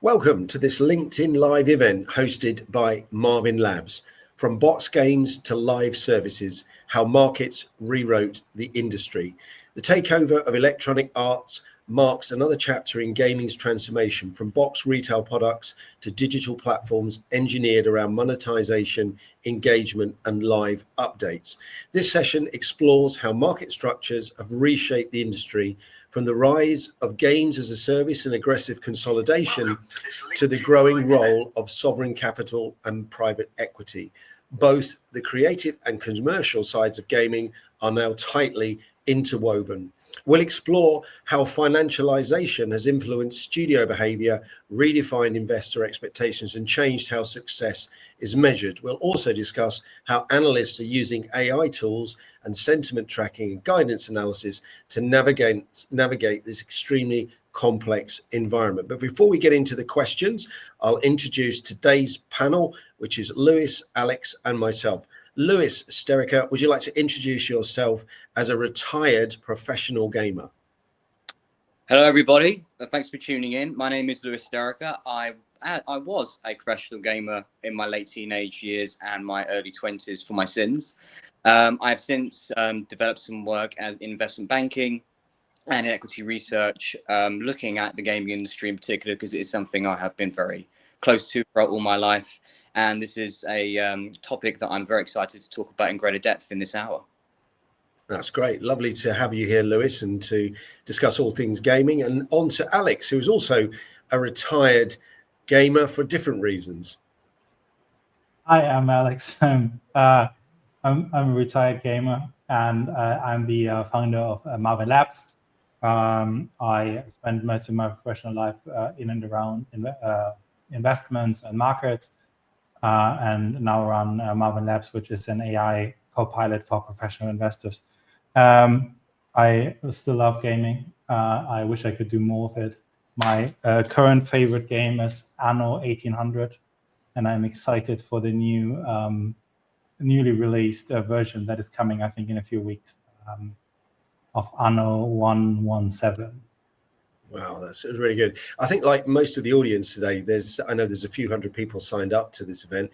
Welcome to this LinkedIn Live event hosted by Marvin Labs. From box games to live services, how markets rewrote the industry. The takeover of electronic arts marks another chapter in gaming's transformation from box retail products to digital platforms engineered around monetization, engagement, and live updates. This session explores how market structures have reshaped the industry, from the rise of games as a service and aggressive consolidation to the growing role of sovereign capital and private equity. Both the creative and commercial sides of gaming are now tightly interwoven. We'll explore how financialization has influenced studio behavior, redefined investor expectations, and changed how success is measured. We'll also discuss how analysts are using AI tools and sentiment tracking and guidance analysis to navigate this extremely complex environment. But before we get into the questions, I'll introduce today's panel, which is Lewis, Alex, and myself. Lewis Sterriker, would you like to introduce yourself as a retired professional gamer? Hello, everybody. Thanks for tuning in. My name is Lewis Sterriker. I was a professional gamer in my late teenage years and my early 20s for my sins. I've since developed some work as investment banking and in equity research, looking at the gaming industry in particular, because it is something I have been very close to throughout all my life. And this is a topic that I'm very excited to talk about in greater depth in this hour. That's great. Lovely to have you here, Lewis, and to discuss all things gaming. And on to Alex, who's also a retired gamer for different reasons. Hi, I'm Alex. I'm a retired gamer, and I'm the founder of Marvin Labs. I spent most of my professional life in and around investments and markets, and now run Marvin Labs, which is an AI co-pilot for professional investors. I still love gaming. I wish I could do more of it. My current favorite game is Anno 1800, and I'm excited for the newly released version that is coming, I think, in a few weeks, of Anno 117. Wow, that's really good. I think, like most of the audience today, I know there's a few hundred people signed up to this event.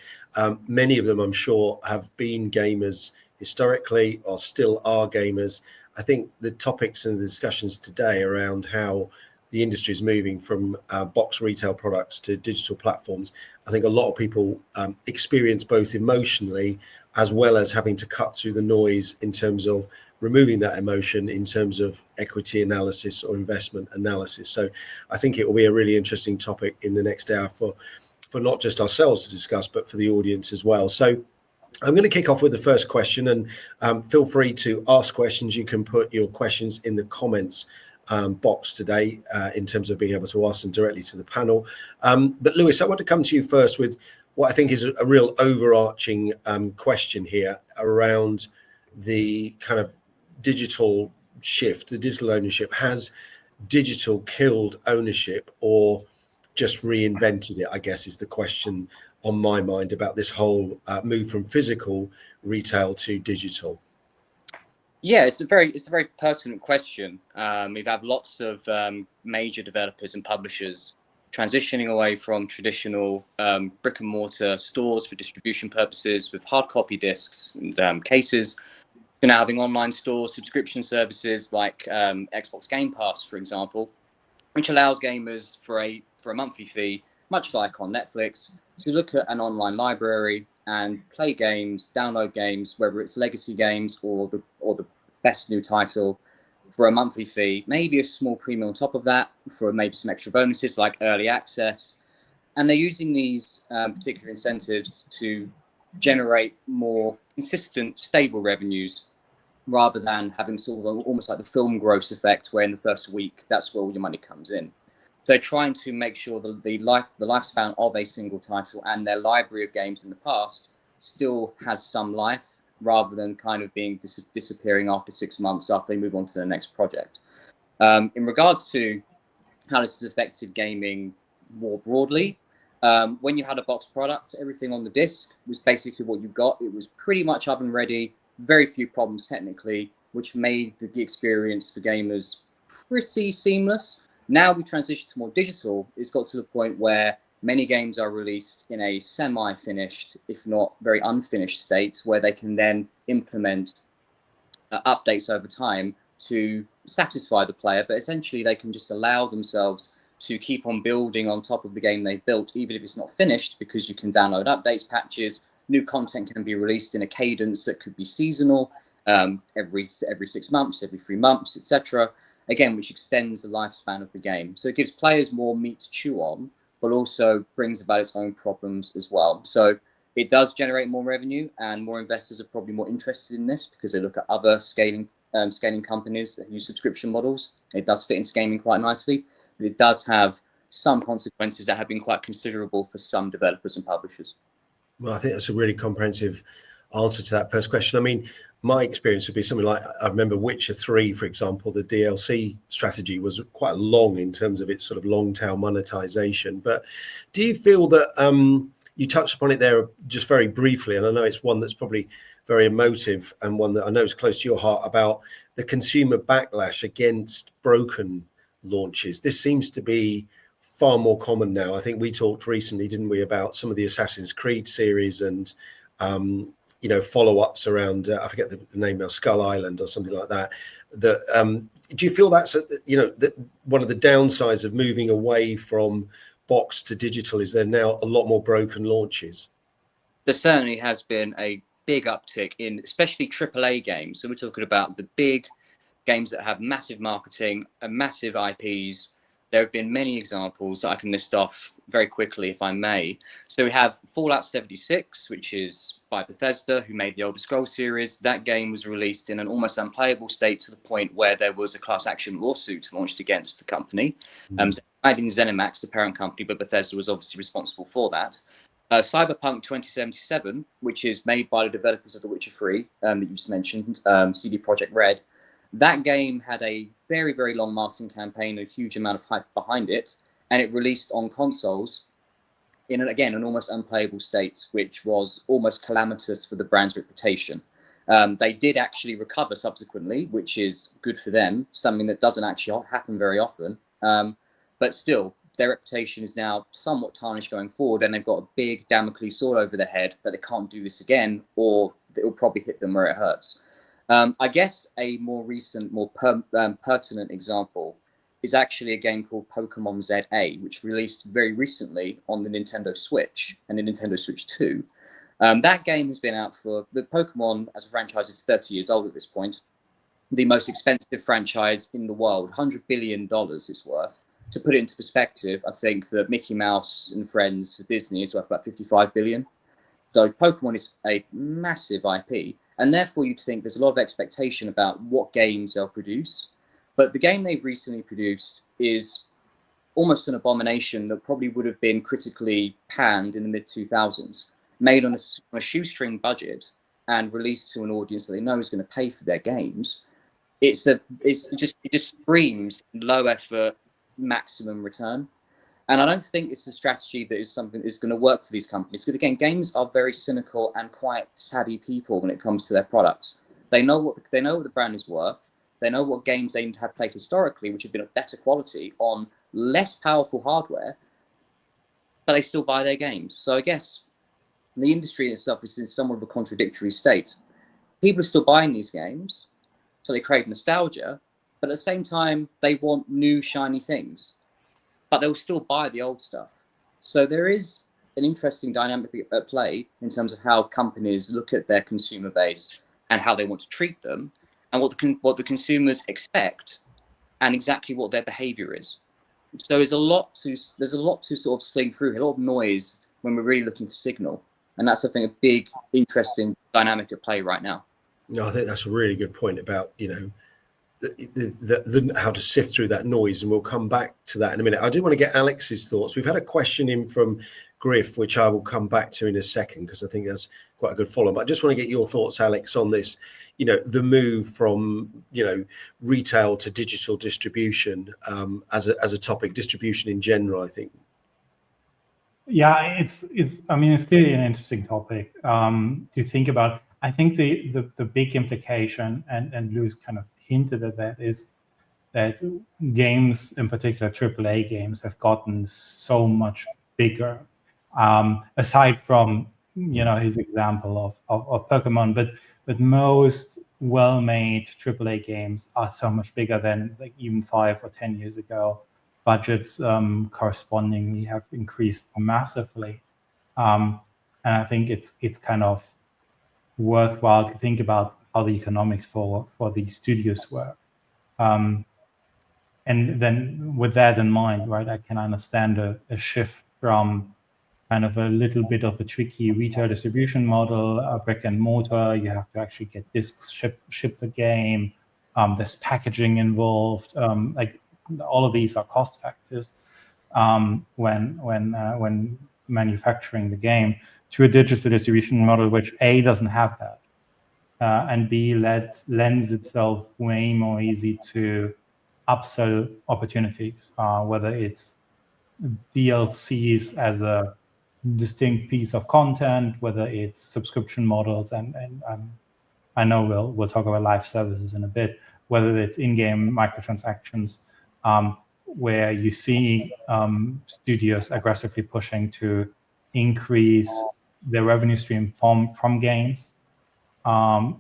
Many of them, I'm sure, have been gamers historically or still are gamers. I think the topics and the discussions today around how the industry is moving from box retail products to digital platforms, I think a lot of people experience both emotionally as well as having to cut through the noise in terms of removing that emotion in terms of equity analysis or investment analysis. So I think it will be a really interesting topic in the next hour for not just ourselves to discuss, but for the audience as well. So I'm going to kick off with the first question, and feel free to ask questions. You can put your questions in the comments box today in terms of being able to ask them directly to the panel. But Lewis, I want to come to you first with what I think is a real overarching question here around the kind of digital shift, the digital ownership. Has digital killed ownership or just reinvented it, I guess, is the question on my mind about this whole move from physical retail to digital? Yeah, it's a very pertinent question. We've had lots of major developers and publishers transitioning away from traditional brick and mortar stores for distribution purposes with hard copy discs and cases, to now having online stores, subscription services like Xbox Game Pass, for example, which allows gamers for a monthly fee, much like on Netflix, to look at an online library and play games, download games, whether it's legacy games or the best new title, for a monthly fee, maybe a small premium on top of that for maybe some extra bonuses like early access. And they're using these particular incentives to generate more consistent, stable revenues, rather than having sort of almost like the film gross effect, where in the first week, that's where all your money comes in. So trying to make sure that the lifespan of a single title and their library of games in the past still has some life, rather than kind of being disappearing after 6 months after they move on to the next project. In regards to how this has affected gaming more broadly, when you had a box product, everything on the disc was basically what you got. It was pretty much oven ready, very few problems technically, which made the experience for gamers pretty seamless. Now we transition to more digital. It's got to the point where many games are released in a semi-finished, if not very unfinished state, where they can then implement updates over time to satisfy the player, but essentially they can just allow themselves to keep on building on top of the game they've built, even if it's not finished, because you can download updates, patches, new content can be released in a cadence that could be seasonal, every 6 months, every 3 months, etc. Again, which extends the lifespan of the game. So it gives players more meat to chew on, but also brings about its own problems as well. So it does generate more revenue, and more investors are probably more interested in this because they look at other scaling companies that use subscription models. It does fit into gaming quite nicely, but it does have some consequences that have been quite considerable for some developers and publishers. Well, I think that's a really comprehensive answer to that first question. I mean, my experience would be something like, I remember Witcher 3, for example, the DLC strategy was quite long in terms of its sort of long tail monetization. But do you feel that you touched upon it there just very briefly, and I know it's one that's probably very emotive and one that I know is close to your heart, about the consumer backlash against broken launches? This seems to be far more common now. I think we talked recently, didn't we, about some of the Assassin's Creed series and follow-ups around I forget the name now, Skull Island or something like that. Do you feel that's that one of the downsides of moving away from box to digital is there now a lot more broken launches? There certainly has been a big uptick in especially AAA games. So we're talking about the big games that have massive marketing and massive IPs. There have been many examples that I can list off very quickly, if I may. So we have Fallout 76, which is by Bethesda, who made the Elder Scrolls series. That game was released in an almost unplayable state to the point where there was a class action lawsuit launched against the company. So I mean ZeniMax, the parent company, but Bethesda was obviously responsible for that. Cyberpunk 2077, which is made by the developers of The Witcher 3, that you just mentioned, CD Projekt Red. That game had a very, very long marketing campaign, a huge amount of hype behind it, and it released on consoles in, an almost unplayable state, which was almost calamitous for the brand's reputation. They did actually recover subsequently, which is good for them, something that doesn't actually happen very often. But still, their reputation is now somewhat tarnished going forward, and they've got a big Damocles sword over their head that they can't do this again, or it will probably hit them where it hurts. I guess a more recent, more pertinent example is actually a game called Pokemon ZA, which released very recently on the Nintendo Switch and the Nintendo Switch 2. That game has been out for, the Pokemon as a franchise is 30 years old at this point. The most expensive franchise in the world, $100 billion it's worth. To put it into perspective, I think that Mickey Mouse and Friends for Disney is worth about $55 billion. So Pokemon is a massive IP. And therefore, you'd think there's a lot of expectation about what games they'll produce. But the game they've recently produced is almost an abomination that probably would have been critically panned in the mid-2000s, made on a shoestring budget and released to an audience that they know is going to pay for their games. It just screams low effort, maximum return. And I don't think it's a strategy that is something that is going to work for these companies. Because again, games are very cynical and quite savvy people when it comes to their products. They know what the brand is worth. They know what games they have played historically, which have been of better quality on less powerful hardware, but they still buy their games. So I guess the industry itself is in somewhat of a contradictory state. People are still buying these games, so they crave nostalgia, but at the same time, they want new shiny things. But they'll still buy the old stuff. So there is an interesting dynamic at play in terms of how companies look at their consumer base and how they want to treat them, and what the consumers expect, and exactly what their behavior is. So there's a lot to sort of sling through, a lot of noise when we're really looking for signal, and that's I think a big, interesting dynamic at play right now. No, I think that's a really good point about how to sift through that noise, and we'll come back to that in a minute. I do want to get Alex's thoughts. We've had a question in from Griff, which I will come back to in a second because I think that's quite a good follow-up. But I just want to get your thoughts, Alex, on this, the move from, retail to digital distribution as a topic, distribution in general, I think. Yeah, it's clearly an interesting topic to think about. I think the big implication, and Lewis kind of hinted at that, is that games, in particular AAA games, have gotten so much bigger. Aside from his example of Pokemon, but most well-made AAA games are so much bigger than like even 5 or 10 years ago. Budgets correspondingly have increased massively, and I think it's kind of worthwhile to think about how the economics for these studios work. And then with that in mind, right, I can understand a shift from kind of a little bit of a tricky retail distribution model, brick and mortar. You have to actually get discs, ship the game. There's packaging involved. Like all of these are cost factors when manufacturing the game, to a digital distribution model which A, doesn't have that, and B, lends itself way more easy to upsell opportunities, whether it's DLCs as a distinct piece of content, whether it's subscription models, and I know we'll talk about live services in a bit, whether it's in-game microtransactions, where you see studios aggressively pushing to increase their revenue stream from games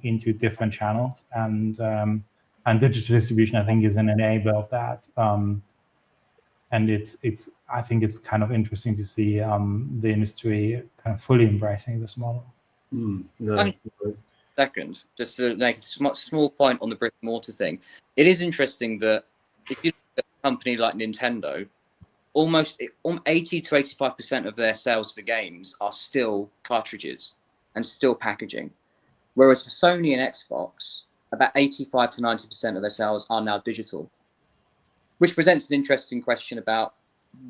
into different channels, and digital distribution, I think, is an enabler of that. And I think it's kind of interesting to see the industry kind of fully embracing this model. No. Second, just to make a small point on the brick and mortar thing, it is interesting that if you look at a company like Nintendo, almost 80 to 85% of their sales for games are still cartridges and still packaging. Whereas for Sony and Xbox, about 85 to 90% of their sales are now digital, which presents an interesting question about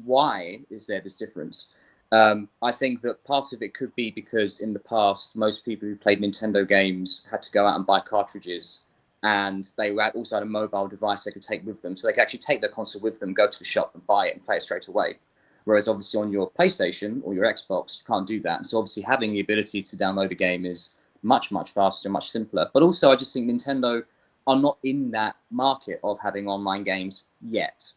why is there this difference? I think that part of it could be because in the past, most people who played Nintendo games had to go out and buy cartridges, and they also had a mobile device they could take with them. So they could actually take their console with them, go to the shop and buy it and play it straight away. Whereas obviously on your PlayStation or your Xbox, you can't do that. And so obviously having the ability to download a game is much, much faster, much simpler. But also I just think Nintendo are not in that market of having online games yet.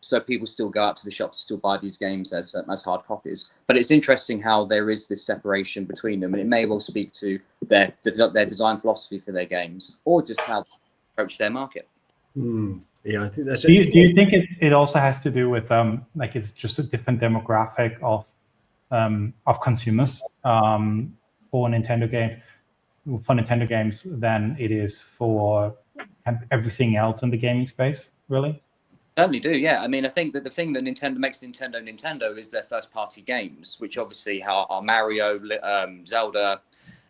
So people still go out to the shop to still buy these games as hard copies. But it's interesting how there is this separation between them, and it may well speak to their design philosophy for their games, or just how they approach their market. Yeah, I think that's. Do you think it also has to do with like it's just a different demographic of consumers for Nintendo games than it is for everything else in the gaming space, really? Certainly do, yeah. I mean, I think that the thing that Nintendo makes Nintendo is their first-party games, which obviously are Mario, Zelda,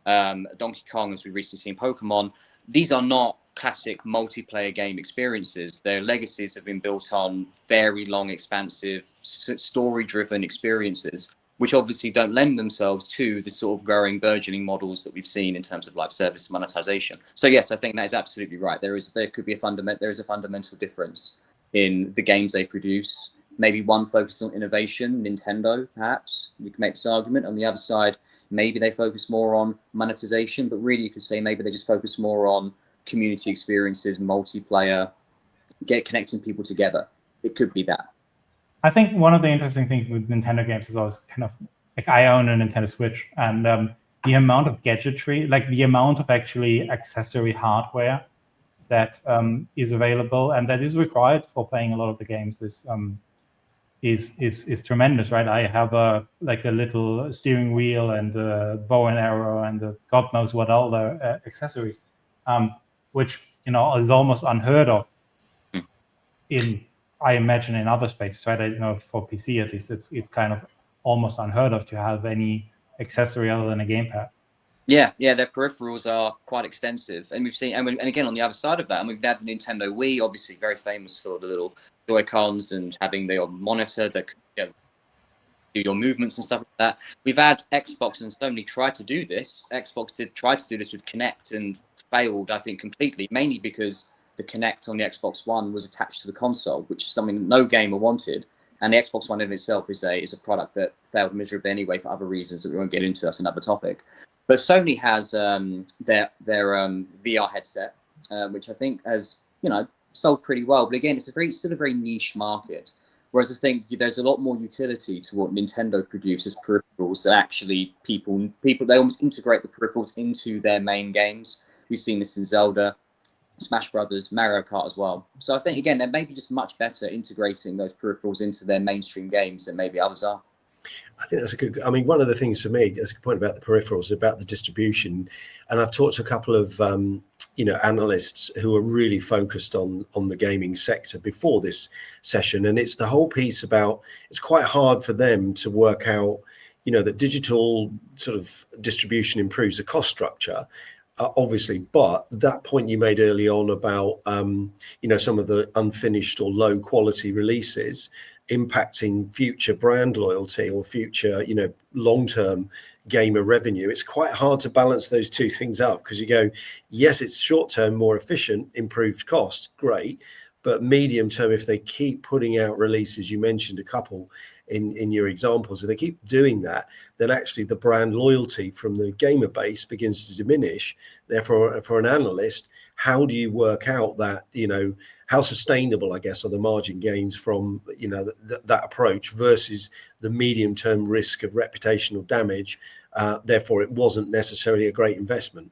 Donkey Kong, as we've recently seen Pokemon. These are not classic multiplayer game experiences. Their legacies have been built on very long, expansive, story-driven experiences, which obviously don't lend themselves to the sort of growing, burgeoning models that we've seen in terms of live service monetization. So yes, I think that is absolutely right. There is a fundamental difference in the games they produce. Maybe one focuses on innovation, Nintendo, perhaps. You can make this argument. On the other side, maybe they focus more on monetization, but really you could say maybe they just focus more on community experiences, multiplayer, connecting people together. It could be that. I think one of the interesting things with Nintendo games is always kind of like, I own a Nintendo Switch, and the amount of gadgetry, like the amount of actually accessory hardware that is available and that is required for playing a lot of the games is tremendous, right? I have a little steering wheel and a bow and arrow and God knows what other accessories, which is almost unheard of I imagine in other spaces, right? I know for PC at least, it's kind of almost unheard of to have any accessory other than a gamepad. Yeah, their peripherals are quite extensive, and we've seen, and again on the other side of that, and we've had the Nintendo Wii, obviously very famous for the little Joy-Cons and having the monitor that could do your movements and stuff like that. We've had Xbox and Sony try to do this. Xbox did try to do this with Kinect and failed, I think, completely, mainly because the Kinect on the Xbox One was attached to the console, which is something that no gamer wanted. And the Xbox One in itself is a product that failed miserably anyway for other reasons that we won't get into. That's another topic. But Sony has their VR headset, which I think has sold pretty well. But again, it's still a very niche market. Whereas I think there's a lot more utility to what Nintendo produces peripherals that actually people they almost integrate the peripherals into their main games. We've seen this in Zelda, Smash Brothers, Mario Kart as well. So I think again they're maybe just much better integrating those peripherals into their mainstream games than maybe others are. I think that's a good. I mean, one of the things for me, as a point about the peripherals, about the distribution, and I've talked to a couple of analysts who are really focused on the gaming sector before this session, and it's the whole piece about it's quite hard for them to work out, that digital sort of distribution improves the cost structure. Obviously, but that point you made early on about some of the unfinished or low quality releases impacting future brand loyalty or future long-term gamer revenue, it's quite hard to balance those two things up, because you go, yes, it's short-term more efficient, improved cost, great, but medium term, if they keep putting out releases, you mentioned a couple in your examples, if they keep doing that, then actually the brand loyalty from the gamer base begins to diminish. Therefore, for an analyst, how do you work out that, how sustainable, I guess, are the margin gains from, that approach versus the medium-term risk of reputational damage? Therefore, it wasn't necessarily a great investment.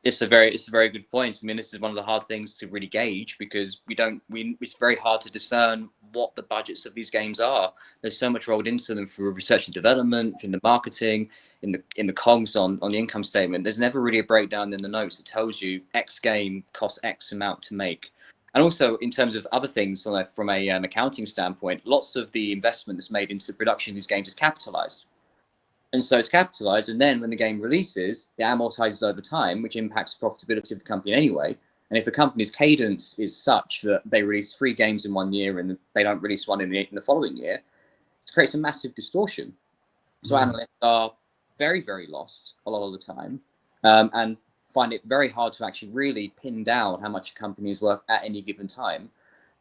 It's a very good point. I mean, this is one of the hard things to really gauge, because it's very hard to discern what the budgets of these games are. There's so much rolled into them for research and development, in the marketing, in the COGS on the income statement. There's never really a breakdown in the notes that tells you X game costs X amount to make. And also in terms of other things, from a accounting standpoint, lots of the investment that's made into the production of these games is capitalized. And so it's capitalized, and then when the game releases, it amortizes over time, which impacts the profitability of the company anyway. And if a company's cadence is such that they release 3 games in 1 year and they don't release one in the following year, it creates a massive distortion. So analysts are very, very lost a lot of the time, and find it very hard to actually really pin down how much a company is worth at any given time.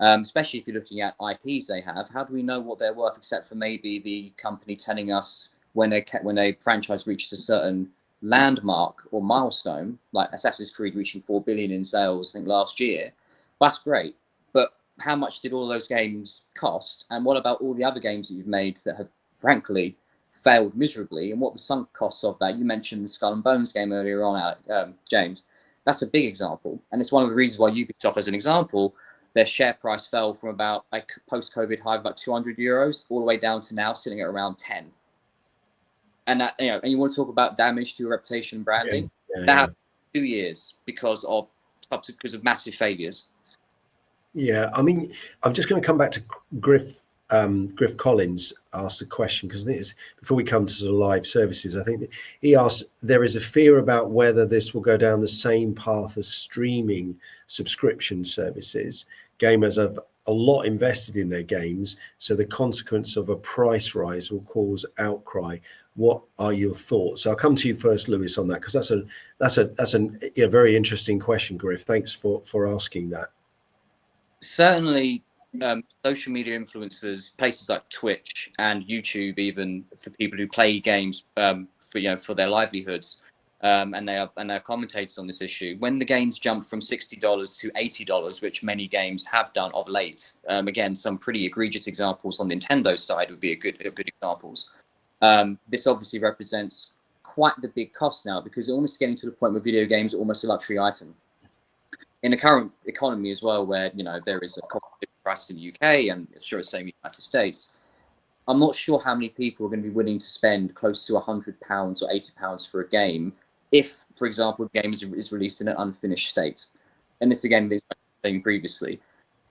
Especially if you're looking at IPs they have. How do we know what they're worth, except for maybe the company telling us when a franchise reaches a certain landmark or milestone, like Assassin's Creed reaching 4 billion in sales, I think last year? That's great, but how much did all those games cost? And what about all the other games that you've made that have frankly failed miserably? And what the sunk costs of that? You mentioned the Skull and Bones game earlier on, James. That's a big example, and it's one of the reasons why Ubisoft, as an example, their share price fell from about a post-COVID high of about 200 euros all the way down to now sitting at around 10. And that, and you want to talk about damage to your reputation and branding? That happened 2 years because of massive failures. Yeah, I mean, I'm just going to come back to Griff Collins asked a question, because I think it's, before we come to sort of live services, I think that he asked, there is a fear about whether this will go down the same path as streaming subscription services. Gamers have a lot invested in their games, so the consequence of a price rise will cause outcry. What are your thoughts? So I'll come to you first, Lewis, on that, because that's a very interesting question, Griff. Thanks for asking that. Certainly, social media influencers, places like Twitch and YouTube, even for people who play games for their livelihoods, and they are commentators on this issue. When the games jump from $60 to $80, which many games have done of late, again, some pretty egregious examples on Nintendo's side would be good examples. This obviously represents quite the big cost now, because it's almost getting to the point where video games are almost a luxury item. In the current economy as well, where there is a cost price in the UK, and it's sure the same in the United States, I'm not sure how many people are going to be willing to spend close to £100 or £80 for a game if, for example, the game is released in an unfinished state. And this again is like I was saying previously.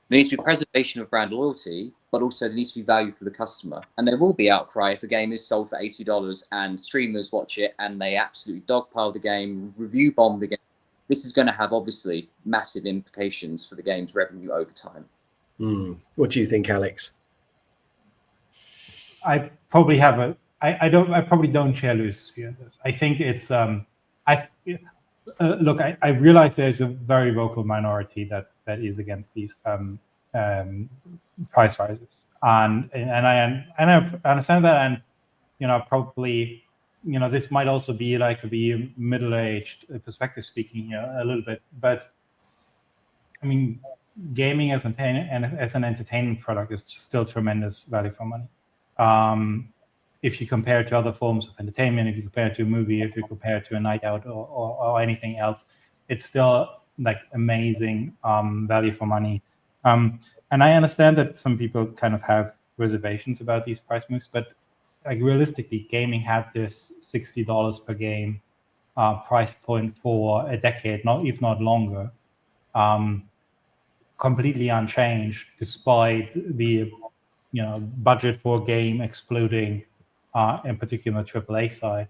There needs to be preservation of brand loyalty, but also there needs to be value for the customer. And there will be outcry if a game is sold for $80 and streamers watch it and they absolutely dogpile the game, review bomb the game. This is going to have obviously massive implications for the game's revenue over time. What do you think, Alex? I probably have I probably don't share Lewis's view on this. I think it's look, I realize there's a very vocal minority that is against these price rises, and I understand that, and probably this might also be like the middle-aged perspective speaking here a little bit, but I mean, gaming as an entertainment product is still tremendous value for money. If you compare it to other forms of entertainment, if you compare it to a movie, if you compare it to a night out or anything else, it's still like amazing value for money. And I understand that some people kind of have reservations about these price moves, but like realistically, gaming had this $60 per game price point for a decade, if not longer, completely unchanged, despite the budget for game exploding, in particular AAA side,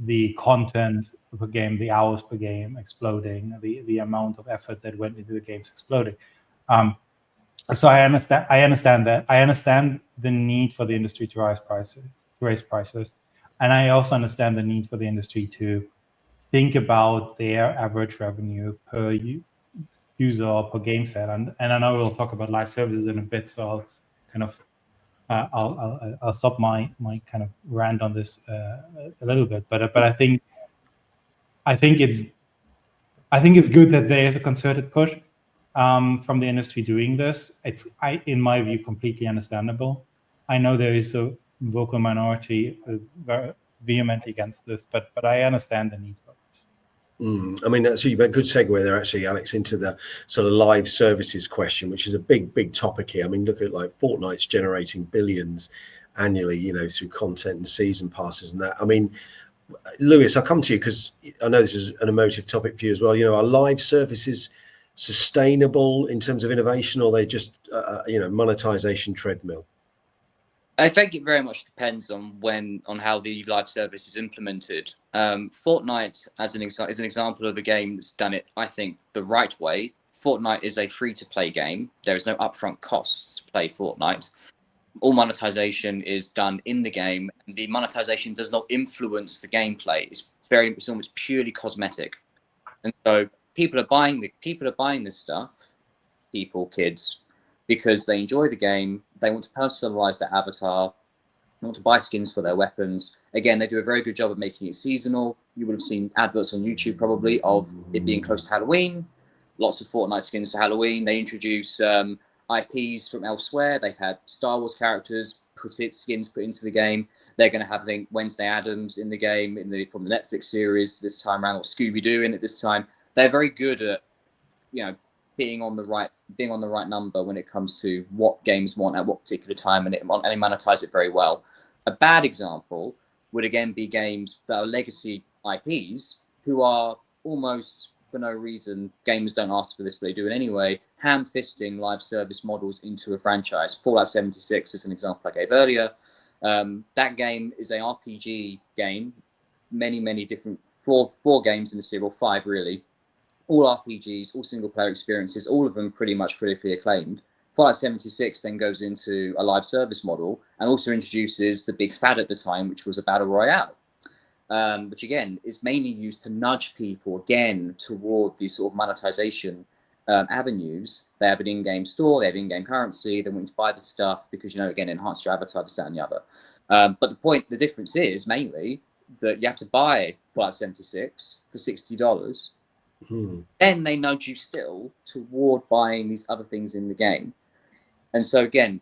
the content per game, the hours per game exploding, the amount of effort that went into the games exploding. So I understand that. I understand the need for the industry to raise prices, and I also understand the need for the industry to think about their average revenue per user or per game set. And I know we'll talk about live services in a bit, so I'll kind of I'll stop my kind of rant on this a little bit. But I think it's good that there is a concerted push from the industry doing this. It's in my view, completely understandable. I know there is a vocal minority very vehemently against this, but I understand the need for this. I mean, that's a good segue there, actually, Alex, into the sort of live services question, which is a big topic here. I mean, look at like Fortnite's generating billions annually, through content and season passes and that. I mean, Lewis, I'll come to you because I know this is an emotive topic for you as well. Are live services sustainable in terms of innovation, or are they just monetization treadmill? I think it very much depends on how the live service is implemented. Fortnite, is an example of a game that's done it, I think, the right way. Fortnite is a free-to-play game. There is no upfront costs to play Fortnite. All monetization is done in the game. The monetization does not influence the gameplay. It's almost purely cosmetic, and so people are buying this stuff. Kids. Because they enjoy the game, they want to personalize their avatar, they want to buy skins for their weapons. Again, they do a very good job of making it seasonal. You would have seen adverts on YouTube probably of it being close to Halloween. Lots of Fortnite skins for Halloween. They introduce IPs from elsewhere. They've had Star Wars characters skins put into the game. They're going to have, I think, Wednesday Addams in the game from the Netflix series this time around, or Scooby-Doo in it this time. They're very good at, being on the right number when it comes to what games want at what particular time, and they monetize it very well. A bad example would again be games that are legacy IPs who are almost for no reason, gamers don't ask for this, but they do it anyway, ham-fisting live service models into a franchise. Fallout 76 is an example I gave earlier. That game is an RPG game, many different, four games in the series, or 5 really. All RPGs, all single-player experiences, all of them pretty much critically acclaimed. Fallout 76 then goes into a live service model and also introduces the big fad at the time, which was a battle royale, which again is mainly used to nudge people again toward these sort of monetization avenues. They have an in-game store, they have in-game currency, they want to buy the stuff because, again, enhance your avatar, this, that, and the other. But the difference is mainly that you have to buy Fallout 76 for $60. Then they nudge you still toward buying these other things in the game. And so again,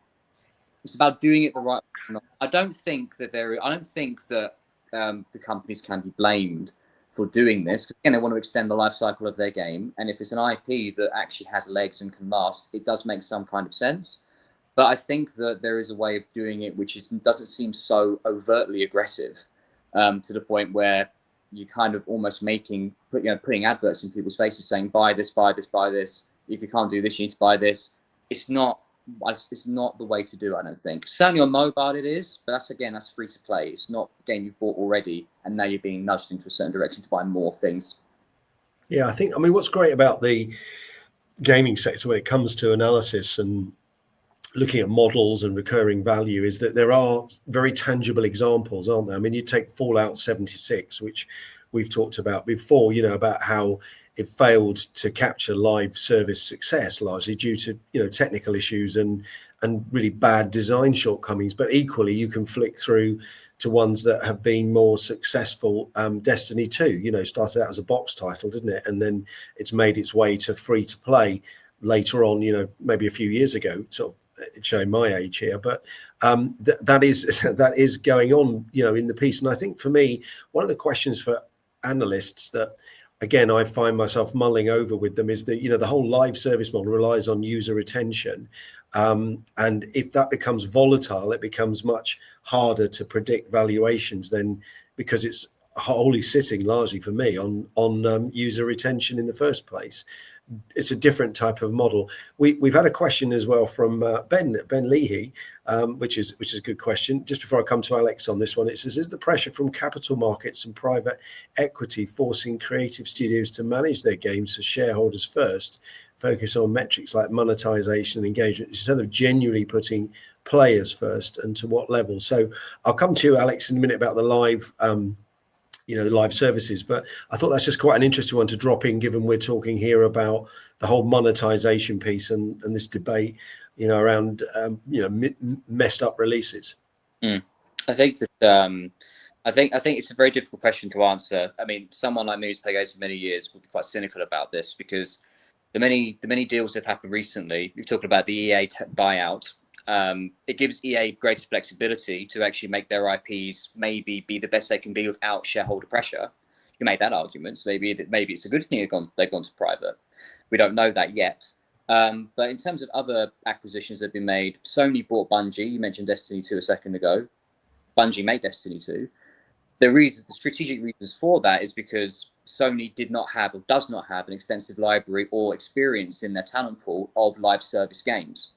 it's about doing it the right way. I don't think that the companies can be blamed for doing this, because again, they want to extend the life cycle of their game. And if it's an IP that actually has legs and can last, it does make some kind of sense. But I think that there is a way of doing it which doesn't seem so overtly aggressive, to the point where you kind of almost putting adverts in people's faces saying, buy this, buy this, buy this. If you can't do this, you need to buy this. It's not the way to do it, I don't think. Certainly on mobile it is, but that's free to play. It's not a game you've bought already and now you're being nudged into a certain direction to buy more things. Yeah, I mean, what's great about the gaming sector when it comes to analysis and looking at models and recurring value is that there are very tangible examples, aren't there? I mean, you take Fallout 76, which we've talked about before, about how it failed to capture live service success, largely due to technical issues and really bad design shortcomings. But equally, you can flick through to ones that have been more successful. Destiny 2, started out as a box title, didn't it? And then it's made its way to free to play later on, maybe a few years ago, sort of showing my age here, but that is going on, in the piece. And I think for me, one of the questions for analysts that, again, I find myself mulling over with them is that, the whole live service model relies on user retention. And if that becomes volatile, it becomes much harder to predict valuations then, because it's wholly sitting largely for me on user retention in the first place. It's a different type of model. We've had a question as well from Ben Leahy, which is a good question. Just before I come to Alex on this one, it says, is the pressure from capital markets and private equity forcing creative studios to manage their games for shareholders first, focus on metrics like monetization and engagement instead of genuinely putting players first, and to what level? So I'll come to you, Alex, in a minute about the live live services, but I thought that's just quite an interesting one to drop in, given we're talking here about the whole monetization piece and this debate, around messed up releases. I think that I think it's a very difficult question to answer. I mean, someone like me who's played games for many years would be quite cynical about this, because the many deals that have happened recently. We've talked about the EA buyout. It gives EA greater flexibility to actually make their IPs maybe be the best they can be without shareholder pressure. You can make that argument. So maybe it's a good thing they've gone to private. We don't know that yet. But in terms of other acquisitions that have been made, Sony bought Bungie. You mentioned Destiny 2 a second ago. Bungie made Destiny 2. The strategic reasons for that is because Sony did not have or does not have an extensive library or experience in their talent pool of live service games.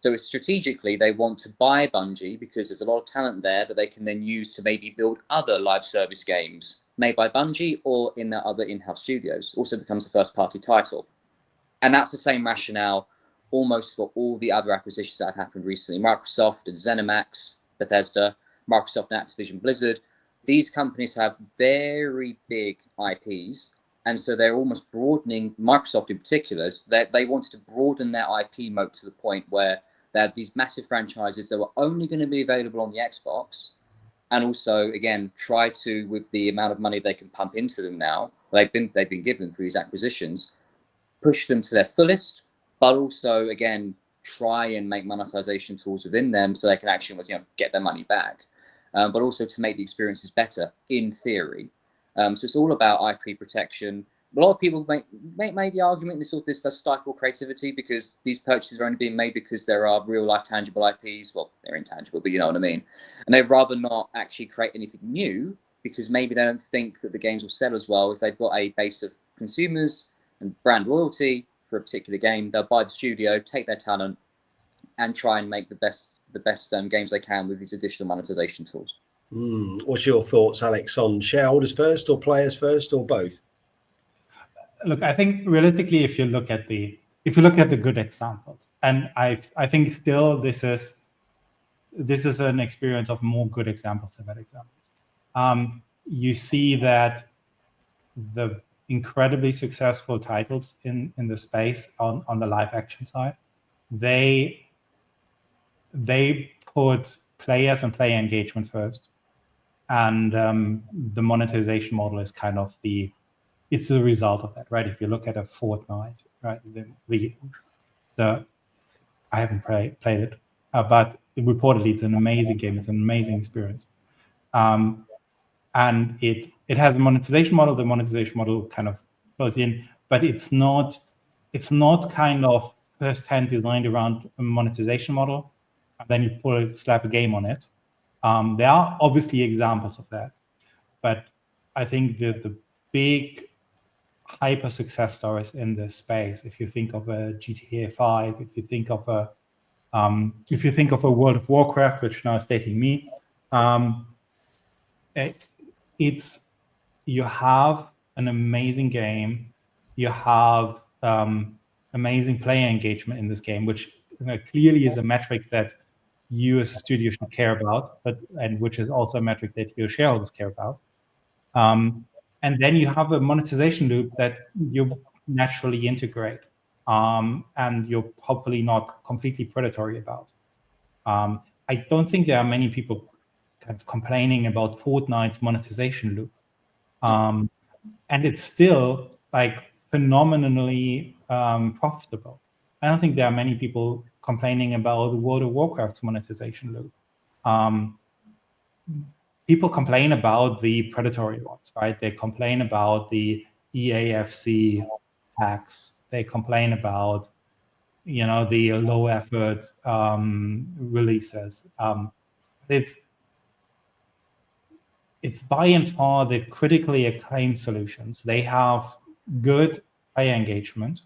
So strategically, they want to buy Bungie because there's a lot of talent there that they can then use to maybe build other live service games made by Bungie or in their other in-house studios. Also becomes a first-party title. And that's the same rationale almost for all the other acquisitions that have happened recently. Microsoft and ZeniMax, Bethesda, Microsoft and Activision Blizzard. These companies have very big IPs. And so they're almost broadening, Microsoft in particular, they wanted to broaden their IP moat to the point where they have these massive franchises that were only going to be available on the Xbox. And also, again, try to, with the amount of money they can pump into them now, they've been given through these acquisitions, push them to their fullest, but also, again, try and make monetization tools within them so they can actually get their money back, but also to make the experiences better, in theory. So it's all about IP protection. A lot of people make the argument this does stifle creativity because these purchases are only being made because there are real life tangible IPs. Well, they're intangible, but you know what I mean. And they'd rather not actually create anything new because maybe they don't think that the games will sell as well. If they've got a base of consumers and brand loyalty for a particular game, they'll buy the studio, take their talent, and try and make the best games they can with these additional monetization tools. What's your thoughts, Alex, on shareholders first or players first or both? Look, I think realistically, if you look at the good examples, and I think still this is an experience of more good examples than bad examples. You see that the incredibly successful titles in the space on the live action side, they put players and player engagement first, and the monetization model is kind of it's the result of that, right? If you look at a Fortnite, right, I haven't played it, but reportedly it's an amazing game. It's an amazing experience, and it has a monetization model. The monetization model kind of goes in, but it's not kind of first-hand designed around a monetization model, and then you slap a game on it. There are obviously examples of that, but I think the big hyper success stories in this space, if you think of a GTA 5, if you think of a World of Warcraft, which now is dating me, it's you have an amazing game, you have amazing player engagement in this game, which clearly is a metric that you as a studio should care about, and which is also a metric that your shareholders care about. And then you have a monetization loop that you naturally integrate, and you're hopefully not completely predatory about. I don't think there are many people kind of complaining about Fortnite's monetization loop. And it's still like phenomenally profitable. I don't think there are many people complaining about World of Warcraft's monetization loop. People complain about the predatory ones, right? They complain about the EAFC hacks. They complain about, the low effort releases. It's by and far the critically acclaimed solutions. They have good player engagement,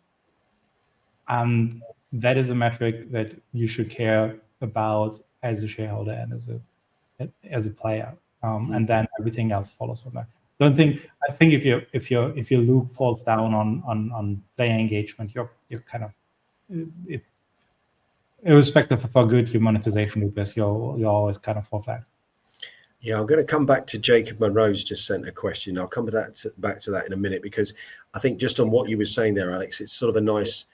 and that is a metric that you should care about as a shareholder and as a player, and then everything else follows from that. I think if your loop falls down on player engagement, you're kind of irrespective of how good your monetization loop is, you're always kind of fall flat. Yeah, I'm going to come back to Jacob Monroe's just sent a question. I'll come back to that in a minute, because I think just on what you were saying there, Alex, it's sort of a nice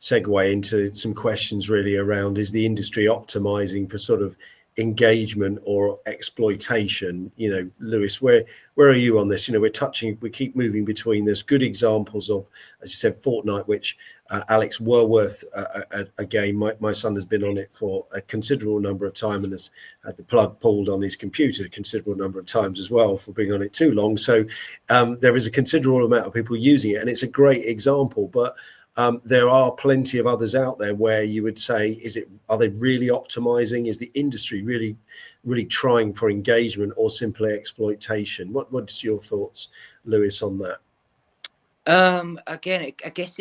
segue into some questions really around, is the industry optimizing for sort of engagement or exploitation? Lewis, where are you on this? We keep moving between. There's good examples of, as you said, Fortnite, which Alex, were worth a game. My son has been on it for a considerable number of time and has had the plug pulled on his computer a considerable number of times as well for being on it too long. So there is a considerable amount of people using it, and it's a great example. But there are plenty of others out there where you would say, are they really optimizing? Is the industry really, really trying for engagement or simply exploitation? What's your thoughts, Lewis, on that? Again, I guess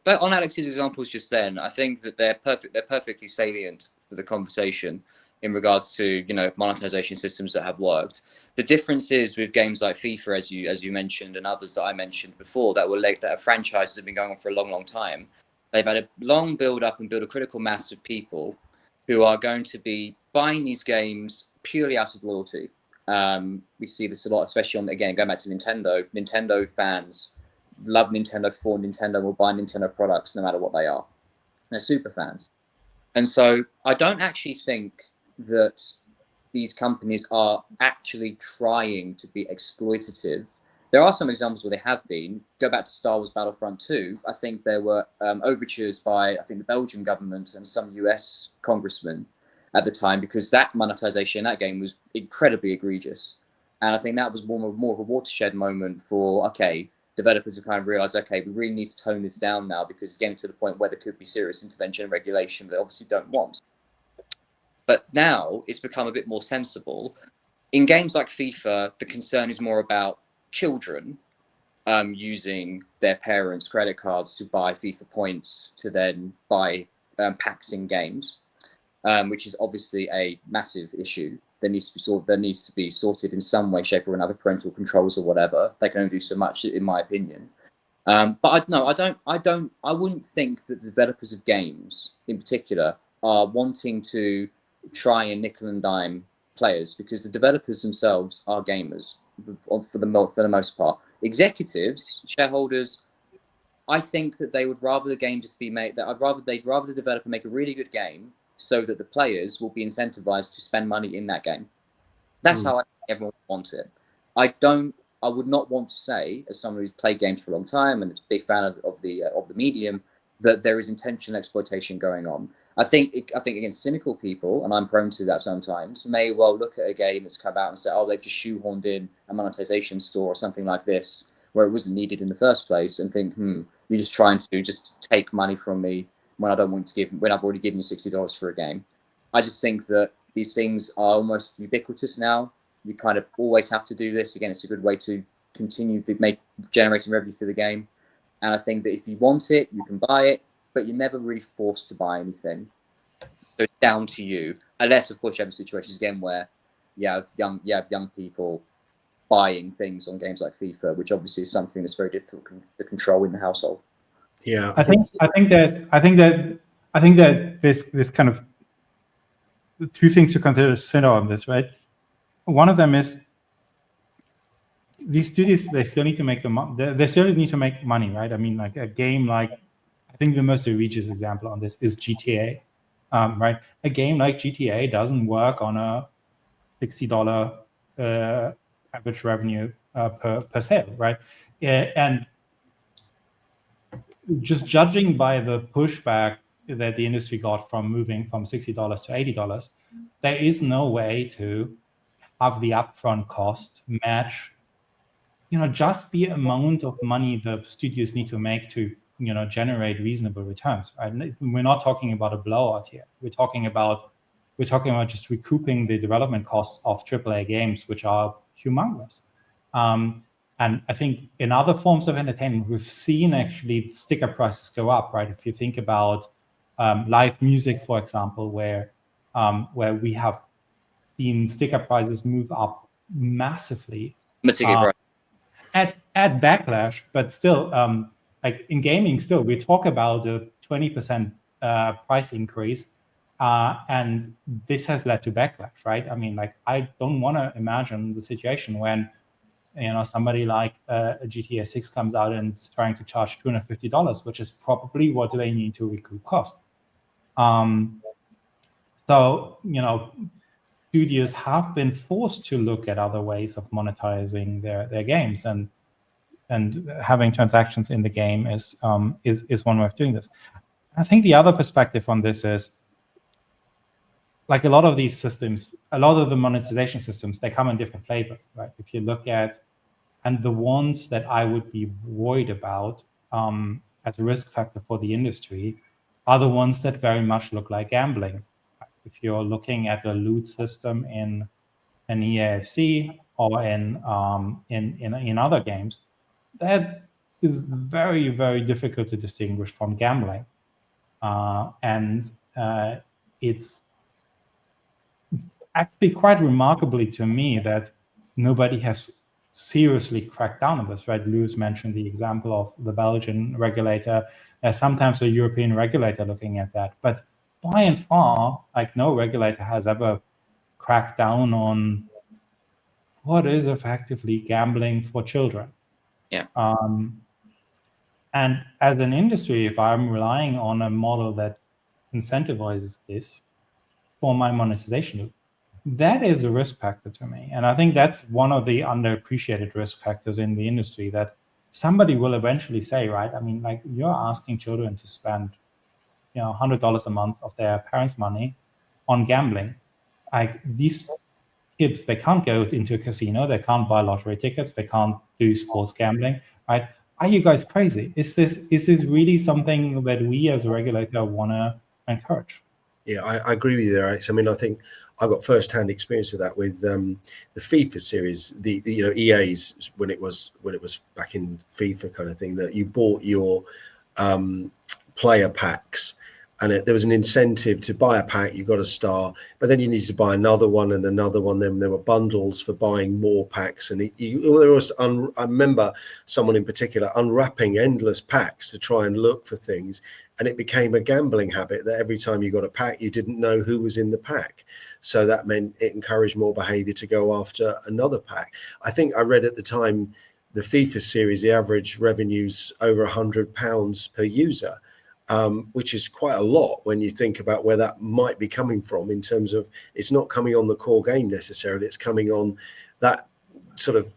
but on Alex's examples just then, I think that they're perfectly salient for the conversation in regards to monetization systems that have worked. The difference is with games like FIFA, as you mentioned, and others that I mentioned before, that are franchises that have been going on for a long, long time. They've had a long build up and build a critical mass of people who are going to be buying these games purely out of loyalty. We see this a lot, especially going back to Nintendo. Nintendo fans love Nintendo for Nintendo, will buy Nintendo products no matter what they are. They're super fans. And so I don't actually think that these companies are actually trying to be exploitative. There are some examples where they have been. Go back to Star Wars Battlefront 2. I think there were overtures by, the Belgian government and some US congressmen at the time, because that monetization in that game was incredibly egregious. And I think that was more of a watershed moment for, developers have kind of realized, we really need to tone this down now, because it's getting to the point where there could be serious intervention and regulation that they obviously don't want. But now it's become a bit more sensible. In games like FIFA, the concern is more about children using their parents' credit cards to buy FIFA points to then buy packs in games, which is obviously a massive issue. There needs to be sorted in some way, shape, or another. Parental controls or whatever. They can only do so much, in my opinion. But I wouldn't think that the developers of games, in particular, are wanting to try and nickel and dime players, because the developers themselves are gamers for the most part. Executives, shareholders, I think that they would rather the game just be made. They'd rather the developer make a really good game, so that the players will be incentivized to spend money in that game. That's how I think everyone wants it. I would not want to say, as someone who's played games for a long time and is a big fan of the medium, that there is intentional exploitation going on. I think again, cynical people, and I'm prone to that sometimes, may well look at a game that's come out and say, they've just shoehorned in a monetization store or something like this, where it wasn't needed in the first place, and think, you're just trying to just take money from me when I don't want to give, when I've already given you $60 for a game. I just think that these things are almost ubiquitous now. You kind of always have to do this. Again, it's a good way to continue to generating revenue for the game. And I think that if you want it, you can buy it, but you're never really forced to buy anything. So it's down to you, unless of course you have situations again where you have young people buying things on games like FIFA, which obviously is something that's very difficult to control in the household. Yeah, I think that this kind of two things to consider on this, right? One of them is these studios, they still need to make they still need to make money, right? I mean, like a game like, I think the most egregious example on this is GTA, right? A game like GTA doesn't work on a $60 average revenue per sale, right? And just judging by the pushback that the industry got from moving from $60 to $80, there is no way to have the upfront cost match, just the amount of money the studios need to make to, generate reasonable returns. Right? We're not talking about a blowout here. We're talking about just recouping the development costs of AAA games, which are humongous. And I think in other forms of entertainment, we've seen actually sticker prices go up, right? If you think about live music, for example, where we have seen sticker prices move up massively at backlash, but still, like in gaming, still we talk about a 20% price increase, and this has led to backlash, right? I mean, like I don't want to imagine the situation when somebody like a GTA 6 comes out and is trying to charge $250, which is probably what they need to recoup cost. So, studios have been forced to look at other ways of monetizing their games, and having transactions in the game is one way of doing this. I think the other perspective on this is, like a lot of these systems, a lot of the monetization systems, they come in different flavors, right? If you look at, and the ones that I would be worried about as a risk factor for the industry are the ones that very much look like gambling. If you're looking at a loot system in an EAFC or in other games, that is very, very difficult to distinguish from gambling. And it's actually quite remarkably to me that nobody has seriously cracked down on this, right? Lewis mentioned the example of the Belgian regulator, sometimes a European regulator looking at that. But by and far, like no regulator has ever cracked down on what is effectively gambling for children. Yeah. And as an industry, if I'm relying on a model that incentivizes this for my monetization loop, that is a risk factor to me. And I think that's one of the underappreciated risk factors in the industry, that somebody will eventually say, right, I mean, like you're asking children to spend, $100 a month of their parents' money on gambling. Like these kids, they can't go into a casino, they can't buy lottery tickets, they can't do sports gambling, right? Are you guys crazy? Is this really something that we as a regulator want to encourage? Yeah, I agree with you there, Alex. I mean, I think I got first-hand experience of that with the FIFA series, the EA's when it was back in FIFA kind of thing, that you bought your player packs, and there was an incentive to buy a pack. You got a star, but then you needed to buy another one and another one. Then there were bundles for buying more packs, and I remember someone in particular unwrapping endless packs to try and look for things, and it became a gambling habit that every time you got a pack, you didn't know who was in the pack. So that meant it encouraged more behavior to go after another pack. I think I read at the time, the FIFA series, the average revenue's over £100 per user. Which is quite a lot when you think about where that might be coming from, in terms of it's not coming on the core game necessarily, it's coming on that sort of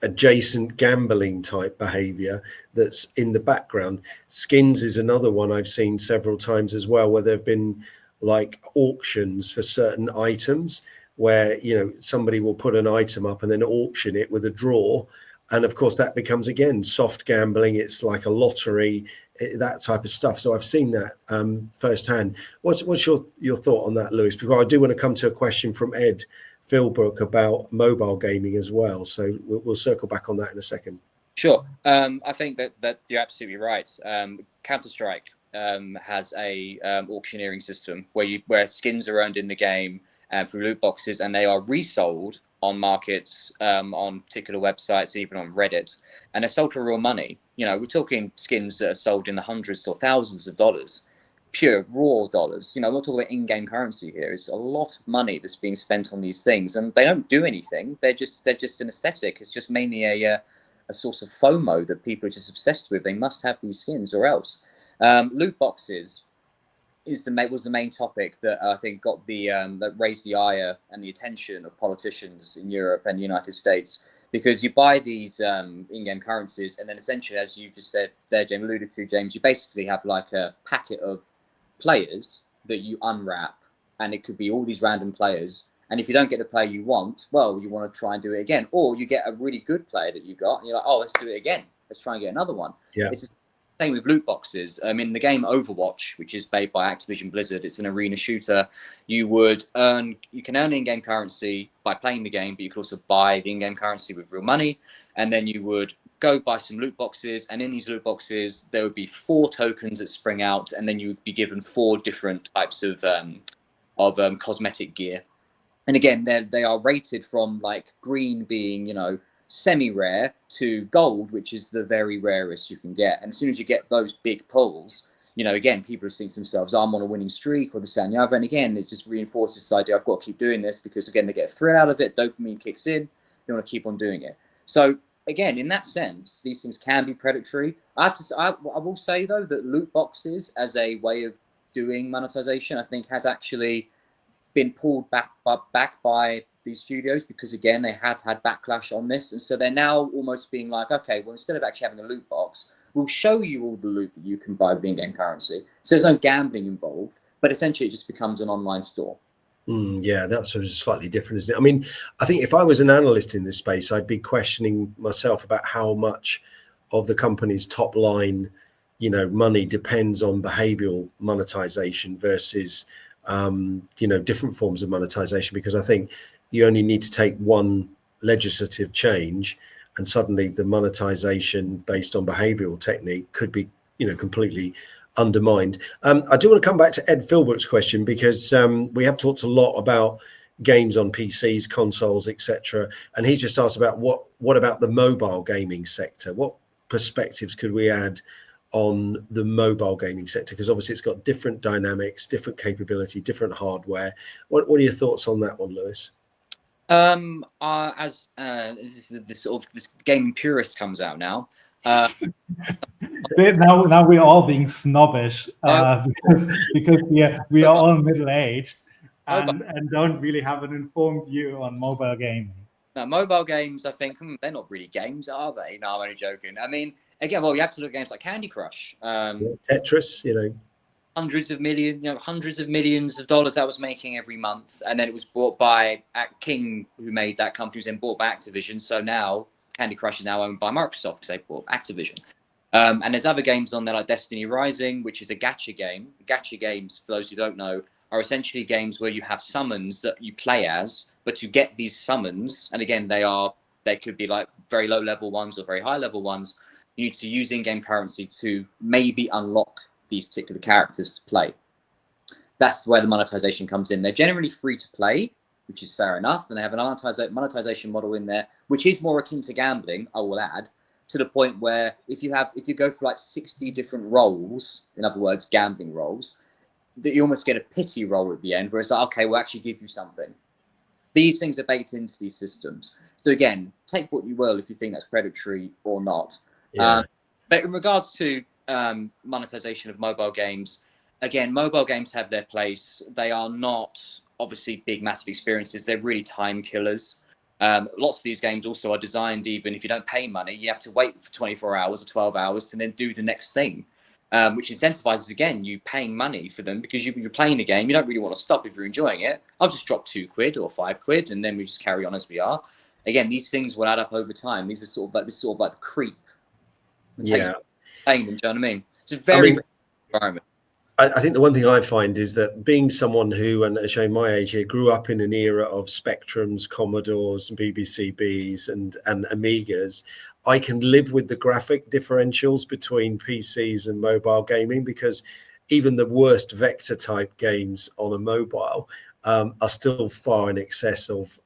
adjacent gambling type behavior that's in the background. Skins is another one I've seen several times as well, where there have been like auctions for certain items where somebody will put an item up and then auction it with a draw. And of course, that becomes, again, soft gambling. It's like a lottery, that type of stuff. So I've seen that firsthand. What's your thought on that, Lewis? Because I do want to come to a question from Ed Philbrook about mobile gaming as well. So we'll circle back on that in a second. Sure. I think that you're absolutely right. Counter-Strike has a auctioneering system where skins are earned in the game through loot boxes, and they are resold on markets, on particular websites, even on Reddit, and they're sold for real money. We're talking skins that are sold in the hundreds or thousands of dollars. pure raw dollars. I'm not talking about in-game currency here. It's a lot of money that's being spent on these things, and they don't do anything. They're just an aesthetic. It's just mainly a source of FOMO that people are just obsessed with. They must have these skins or else. Loot boxes was the main topic that I think got that raised the ire and the attention of politicians in Europe and the United States, because you buy these in-game currencies, and then essentially, as you just said there, alluded to, James, you basically have like a packet of players that you unwrap, and it could be all these random players. And if you don't get the player you want, well, you want to try and do it again, or you get a really good player that you got, and you're like, oh, let's do it again. Let's try and get another one. Yeah. It's the same with loot boxes. In the game Overwatch, which is made by Activision Blizzard, it's an arena shooter. You can earn in-game currency by playing the game, but you could also buy the in-game currency with real money, and then you would go buy some loot boxes, and in these loot boxes there would be 4 tokens that spring out, and then you would be given 4 different types of cosmetic gear. And again, they are rated from like green being semi-rare to gold, which is the very rarest you can get. And as soon as you get those big pulls, again, people are thinking to themselves, I'm on a winning streak, or this and the other. And again, it just reinforces this idea, I've got to keep doing this, because again, they get a thrill out of it, dopamine kicks in, they want to keep on doing it. So again, in that sense, these things can be predatory. I will say though that loot boxes as a way of doing monetization, I think, has actually been pulled back by these studios, because again, they have had backlash on this, and so they're now almost being like, okay, well, instead of actually having a loot box, we'll show you all the loot that you can buy with in-game currency. So there's no gambling involved, but essentially it just becomes an online store. Yeah, that's sort of slightly different, isn't it? I mean, I think if I was an analyst in this space, I'd be questioning myself about how much of the company's top line, money depends on behavioral monetization versus different forms of monetization, because I think you only need to take one legislative change and suddenly the monetization based on behavioral technique could be completely undermined. I do want to come back to Ed Philbrook's question, because we have talked a lot about games on PCs, consoles, etc., and he just asked about what about the mobile gaming sector? What perspectives could we add on the mobile gaming sector, because obviously it's got different dynamics, different capability, different hardware. What are your thoughts on that one, Lewis? As this gaming purist comes out now. Now we're all being snobbish because we are all middle-aged and don't really have an informed view on mobile gaming. No, mobile games, I think, they're not really games, are they? No, I'm only joking. I mean, again, well, you have to look at games like Candy Crush, Tetris, hundreds of millions of dollars that was making every month, and then it was bought by King, who made that company, was then bought by Activision. So now Candy Crush is now owned by Microsoft because they bought Activision. And there's other games on there like Destiny Rising, which is a gacha game. Gacha games, for those who don't know, are essentially games where you have summons that you play as, but to get these summons, and again, they could be like very low level ones or very high level ones, you need to use in-game currency to maybe unlock these particular characters to play. That's where the monetization comes in. They're generally free to play, which is fair enough, and they have an monetization model in there, which is more akin to gambling, I will add, to the point where if you go for like 60 different roles, in other words, gambling roles, that you almost get a pity roll at the end, where it's like, okay, we'll actually give you something. These things are baked into these systems. So again, take what you will if you think that's predatory or not. Yeah. But in regards to monetization of mobile games, again, mobile games have their place. They are not obviously big, massive experiences. They're really time killers. Lots of these games also are designed, even if you don't pay money, you have to wait for 24 hours or 12 hours to then do the next thing, which incentivizes, again, you paying money for them, because you're playing the game. You don't really want to stop if you're enjoying it. I'll just drop £2 or £5, and then we just carry on as we are. Again, these things will add up over time. These are sort of like the creep. Yeah. Paying them, do you know what I mean? It's a very environment. I think the one thing I find is that being someone who, and showing my age here, grew up in an era of Spectrums, Commodores, BBC Bs and Amigas, I can live with the graphic differentials between PCs and mobile gaming, because even the worst vector type games on a mobile are still far in excess of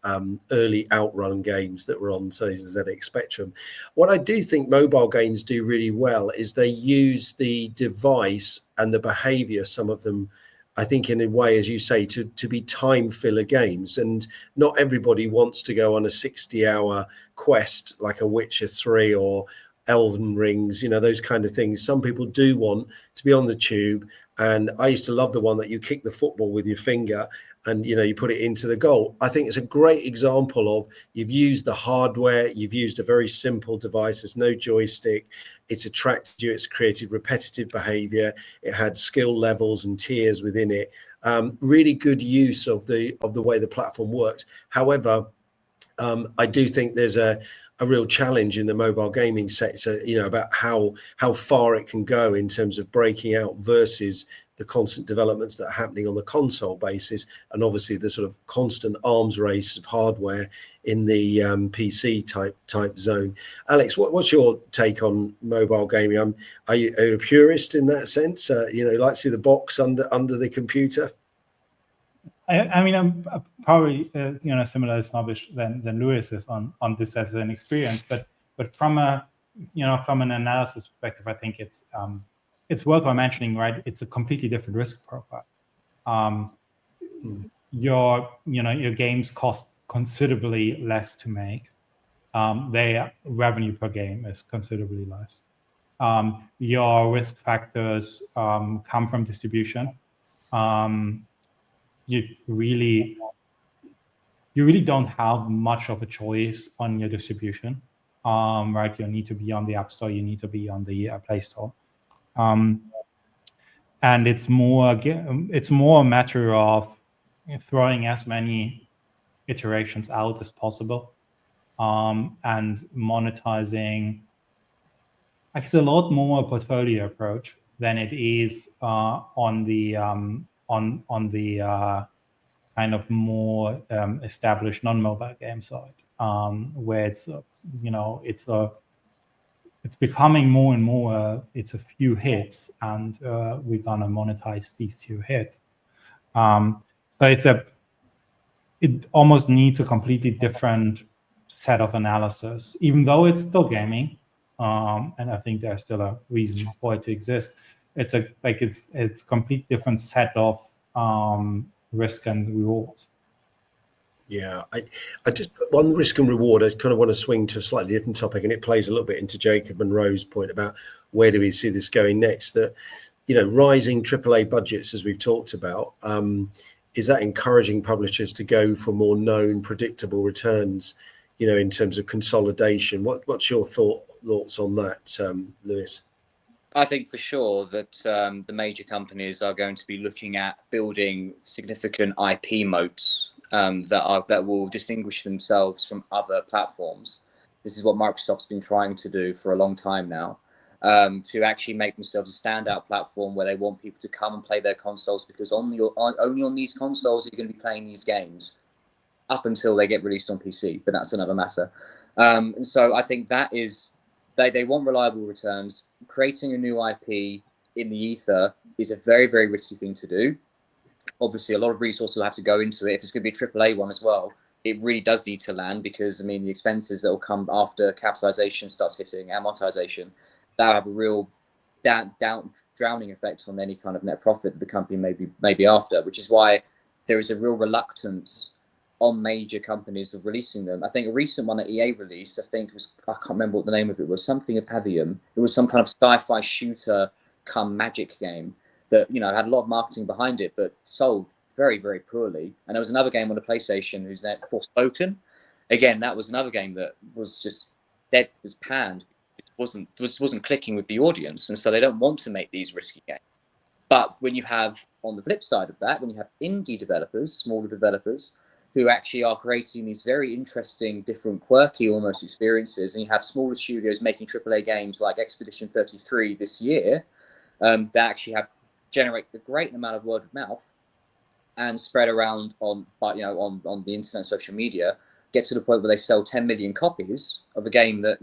early outrun games that were on say the ZX Spectrum. What I do think mobile games do really well is they use the device and the behavior, some of them I think in a way, as you say, to be time filler games. And not everybody wants to go on a 60-hour quest like a Witcher 3 or Elven Rings, those kind of things. Some people do want to be on the tube. And I used to love the one that you kick the football with your finger and, you put it into the goal. I think it's a great example of you've used the hardware, you've used a very simple device, there's no joystick, it's attracted you, it's created repetitive behavior, it had skill levels and tiers within it. Really good use of the way the platform works. However, I do think there's a real challenge in the mobile gaming sector, about how far it can go in terms of breaking out versus the constant developments that are happening on the console basis, and obviously the sort of constant arms race of hardware in the PC type zone. Alex, what's your take on mobile gaming? Are you a purist in that sense? Like to see the box under the computer? I mean, I'm probably similar snobbish than Lewis is on this as an experience, but from an analysis perspective, I think it's worthwhile mentioning, right? It's a completely different risk profile. Your games cost considerably less to make. Their revenue per game is considerably less. Your risk factors come from distribution. You really don't have much of a choice on your distribution, right? You need to be on the App Store, you need to be on the Play Store, and it's more a matter of throwing as many iterations out as possible, and monetizing. It's a lot more a portfolio approach than it is on the kind of more established non-mobile game side, where it's becoming more and more it's a few hits, and we're gonna monetize these few hits. So it almost needs a completely different set of analysis, even though it's still gaming, and I think there's still a reason for it to exist. It's a complete different set of risk and reward. Yeah, I just on risk and reward, I kind of want to swing to a slightly different topic, and it plays a little bit into Jacob and Rose's point about where do we see this going next. That rising AAA budgets, as we've talked about, is that encouraging publishers to go for more known, predictable returns? In terms of consolidation. What's your thoughts on that, Lewis? I think for sure that the major companies are going to be looking at building significant IP moats that will distinguish themselves from other platforms. This is what Microsoft's been trying to do for a long time now, to actually make themselves a standout platform where they want people to come and play their consoles, because only on these consoles are you going to be playing these games up until they get released on PC, but that's another matter. And so I think that is, they want reliable returns. Creating a new IP in the ether is a very, very risky thing to do. Obviously, a lot of resources will have to go into it. If it's going to be a AAA one as well, it really does need to land, because, the expenses that will come after capitalization starts hitting, amortization, that'll have a real drowning effect on any kind of net profit that the company may be after, which is why there is a real reluctance on major companies of releasing them. I think a recent one that EA released, I can't remember what the name of it was, something of Avium. It was some kind of sci-fi shooter come magic game that, had a lot of marketing behind it, but sold very, very poorly. And there was another game on the PlayStation who's now Forspoken. Again, that was another game that was just dead, was panned. It wasn't clicking with the audience. And so they don't want to make these risky games. But when you have, on the flip side of that, when you have indie developers, smaller developers, who actually are creating these very interesting, different, quirky almost experiences, and you have smaller studios making AAA games like Expedition 33 this year, that actually generate a great amount of word of mouth and spread around on the internet, social media, get to the point where they sell 10 million copies of a game that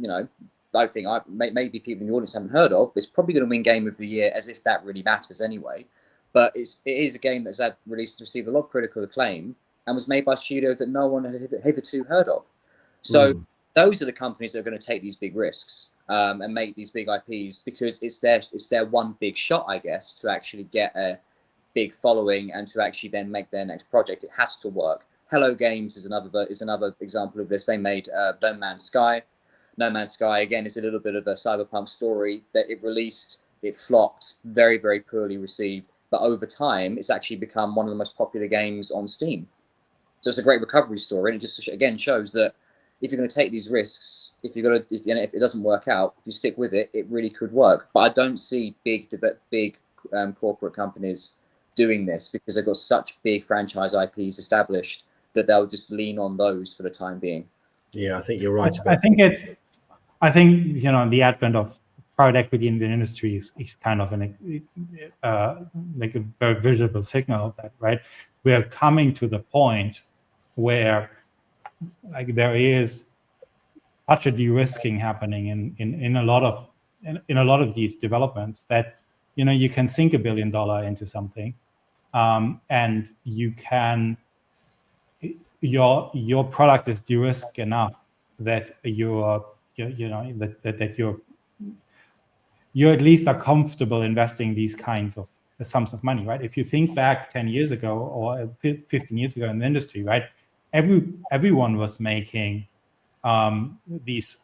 I think maybe people in the audience haven't heard of, but it's probably going to win Game of the Year, as if that really matters anyway. but it is a game that's had received a lot of critical acclaim and was made by a studio that no one had hitherto heard of. So those are the companies that are going to take these big risks and make these big IPs, because it's their one big shot, I guess, to actually get a big following and to actually then make their next project. It has to work. Hello Games is another example of this. They made No Man's Sky. No Man's Sky, again, is a little bit of a cyberpunk story that it released. It flopped, very, very poorly received. But over time, it's actually become one of the most popular games on Steam. So it's a great recovery story. And it just, again, shows that if you're going to take these risks, if it doesn't work out, if you stick with it, it really could work. But I don't see big corporate companies doing this, because they've got such big franchise IPs established that they'll just lean on those for the time being. Yeah, I think you're right. I think the advent of private equity in the industry is kind of like a very visible signal of that, right? We are coming to the point where like there is such a de-risking happening in a lot of these developments that you can sink $1 billion into something, and you can your product is de-risked enough that you at least are comfortable investing these kinds of sums of money, right? If you think back 10 years ago or 15 years ago in the industry, right, everyone was making these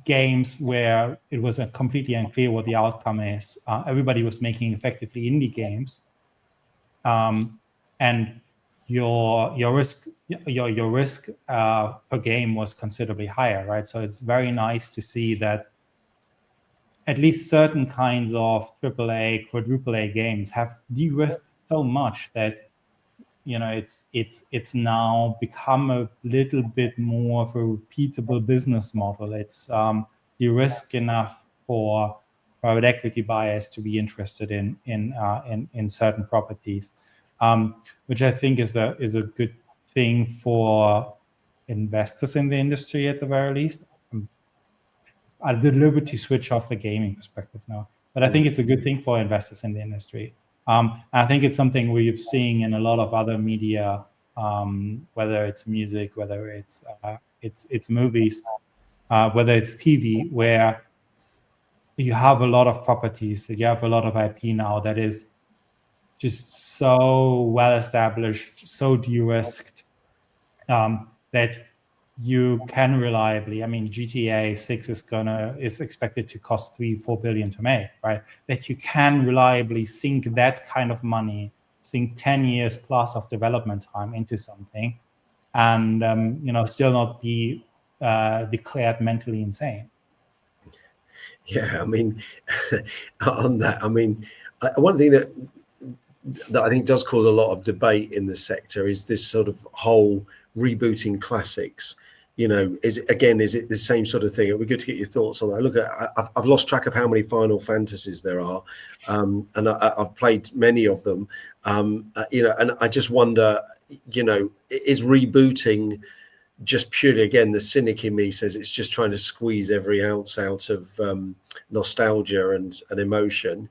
games where it was completely unclear what the outcome is. Everybody was making effectively indie games, and your risk per game was considerably higher, right? So it's very nice to see that at least certain kinds of AAA, quadruple A games have de-risked so much that it's now become a little bit more of a repeatable business model. It's de-risked enough for private equity buyers to be interested in certain properties, which I think is a good thing for investors in the industry at the very least. I deliberately switch off the gaming perspective now, but I think it's a good thing for investors in the industry. I think it's something we're seeing in a lot of other media, whether it's music, whether it's movies, whether it's TV, where you have a lot of properties, you have a lot of IP now that is just so well established, so de-risked, that you can reliably, I mean, GTA 6 is expected to cost $3-4 billion to make, right? That you can reliably sink that kind of money, sink 10 years plus of development time into something, and still not be declared mentally insane. Yeah, I mean, on that, I mean, one thing that I think does cause a lot of debate in the sector is this sort of whole rebooting classics. Is it the same sort of thing? It'd be good to get your thoughts on that. Look, I've lost track of how many Final Fantasies there are, and I've played many of them. And I just wonder, is rebooting just purely, again, the cynic in me says it's just trying to squeeze every ounce out of nostalgia and emotion,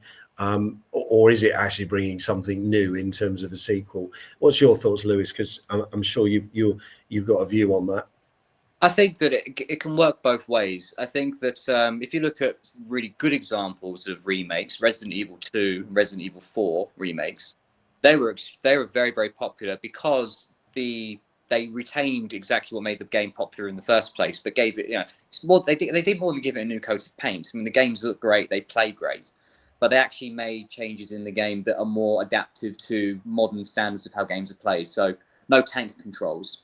or is it actually bringing something new in terms of a sequel? What's your thoughts, Lewis? Because I'm sure you've got a view on that. I think that it can work both ways. I think that if you look at really good examples of remakes, Resident Evil 2, Resident Evil 4 remakes, they were very, very popular because they retained exactly what made the game popular in the first place, but gave it, they did more than give it a new coat of paint. I mean, the games look great, they play great, but they actually made changes in the game that are more adaptive to modern standards of how games are played. So no tank controls,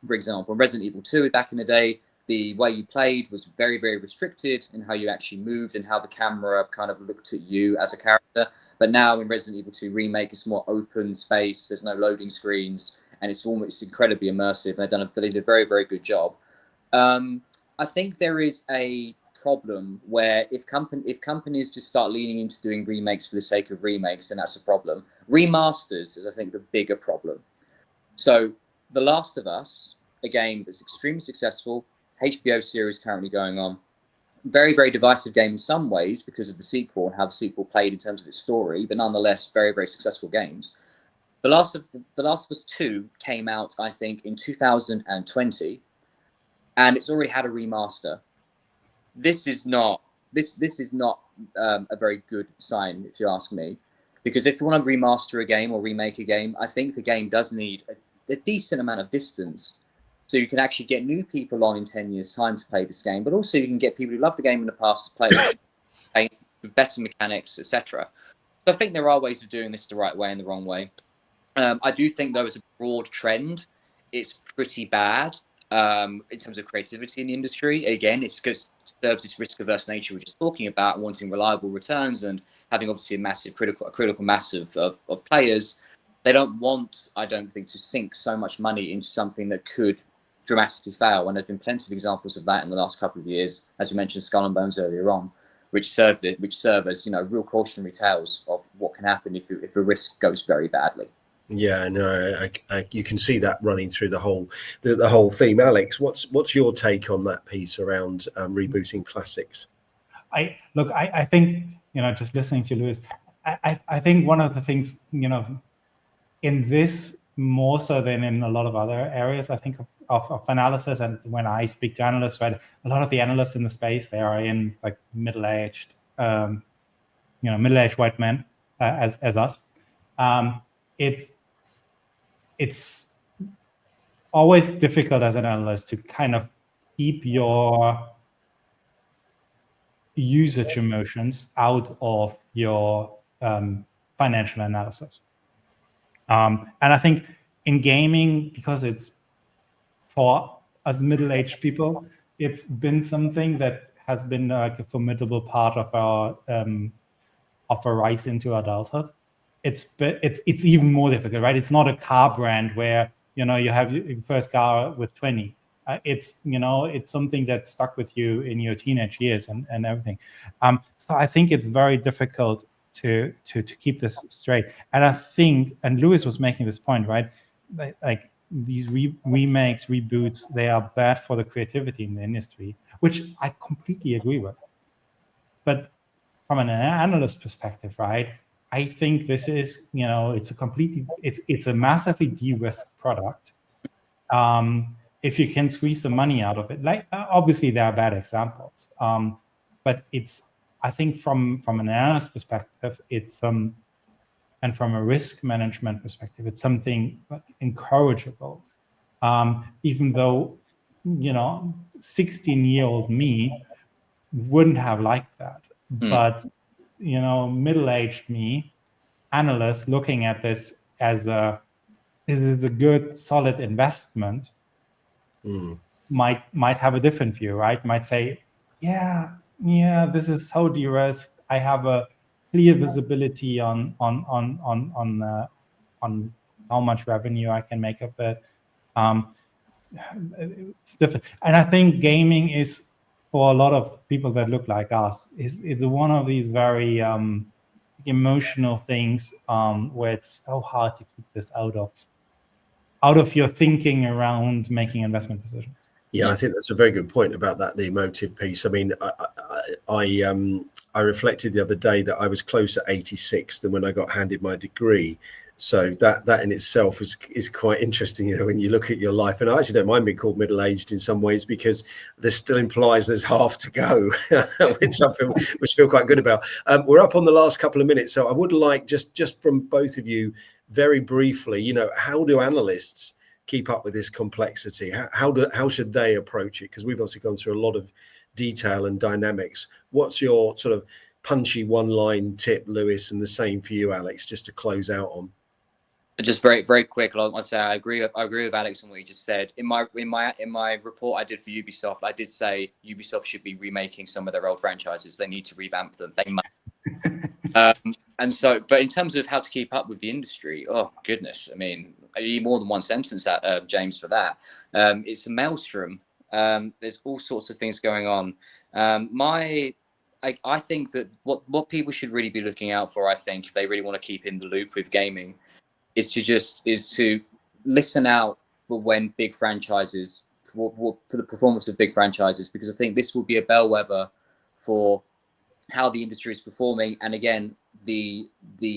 for example. Resident Evil 2 back in the day, the way you played was very, very restricted in how you actually moved and how the camera kind of looked at you as a character. But now in Resident Evil 2 Remake, it's more open space. There's no loading screens, and it's incredibly immersive. And they did a very, very good job. I think there is a problem where if companies just start leaning into doing remakes for the sake of remakes, then that's a problem. Remasters is, I think, the bigger problem. So The Last of Us, a game that's extremely successful, HBO series currently going on. very, very divisive game in some ways because of the sequel and how the sequel played in terms of its story, but nonetheless, very, very successful games. The Last of Us 2 came out, I think, in 2020, and it's already had a remaster. This is not a very good sign, if you ask me, because if you want to remaster a game or remake a game, I think the game does need a decent amount of distance, so you can actually get new people on in 10 years' time to play this game, but also you can get people who love the game in the past to play it with better mechanics, etc. So I think there are ways of doing this the right way and the wrong way. I do think there was a broad trend. It's pretty bad in terms of creativity in the industry. Again, it's because it serves this risk-averse nature we're just talking about, wanting reliable returns and having obviously a massive critical mass of players. They don't want, I don't think, to sink so much money into something that could dramatically fail. And there's been plenty of examples of that in the last couple of years, as you mentioned, Skull and Bones earlier on, which serve as real cautionary tales of what can happen if a risk goes very badly. Yeah, no, you can see that running through the whole theme. Alex, what's your take on that piece around rebooting classics? I think, just listening to Lewis, I think one of the things, in this more so than in a lot of other areas, I think of analysis, and when I speak to analysts, right, a lot of the analysts in the space, they are in like middle-aged white men as us. It's always difficult as an analyst to kind of keep your usage emotions out of your financial analysis. And I think in gaming, because it's for us middle-aged people, it's been something that has been like a formidable part of our rise into adulthood. It's even more difficult, right? It's not a car brand where you have your first car with 20. It's something that stuck with you in your teenage years and everything. So I think it's very difficult to keep this straight. And I think, and Lewis was making this point, right? Like these remakes, reboots, they are bad for the creativity in the industry, which I completely agree with. But from an analyst perspective, right, I think this is, it's a massively de-risked product. If you can squeeze the money out of it, like obviously there are bad examples, but I think from an analyst perspective, it's and from a risk management perspective, it's something encourageable. Even though 16-year-old me wouldn't have liked that, but middle-aged me, analyst looking at this as a good solid investment, might have a different view, right? Might say, yeah, this is so de-risked. I have a clear visibility on how much revenue I can make of it. It's different, and I think gaming is, for a lot of people that look like us, it's one of these very emotional things where it's so hard to keep this out of your thinking around making investment decisions. Yeah, I think that's a very good point about that, the emotive piece. I mean, I reflected the other day that I was closer 86 than when I got handed my degree. So that in itself is quite interesting, when you look at your life. And I actually don't mind being called middle-aged in some ways, because this still implies there's half to go, which I feel quite good about. We're up on the last couple of minutes, so I would like just from both of you very briefly, how do analysts keep up with this complexity? How should they approach it? Because we've obviously gone through a lot of detail and dynamics. What's your sort of punchy one-line tip, Lewis, and the same for you, Alex, just to close out on? Just very, very quick, I want to say I agree with Alex on what he just said. In my report I did for Ubisoft, I did say Ubisoft should be remaking some of their old franchises. They need to revamp them. They must. And so, but in terms of how to keep up with the industry, oh goodness, I mean, I need more than one sentence, James, for that. It's a maelstrom. There's all sorts of things going on. I think that what people should really be looking out for, I think, if they really want to keep in the loop with gaming, is to listen out for when big franchises, for the performance of big franchises, because I think this will be a bellwether for how the industry is performing, and again, the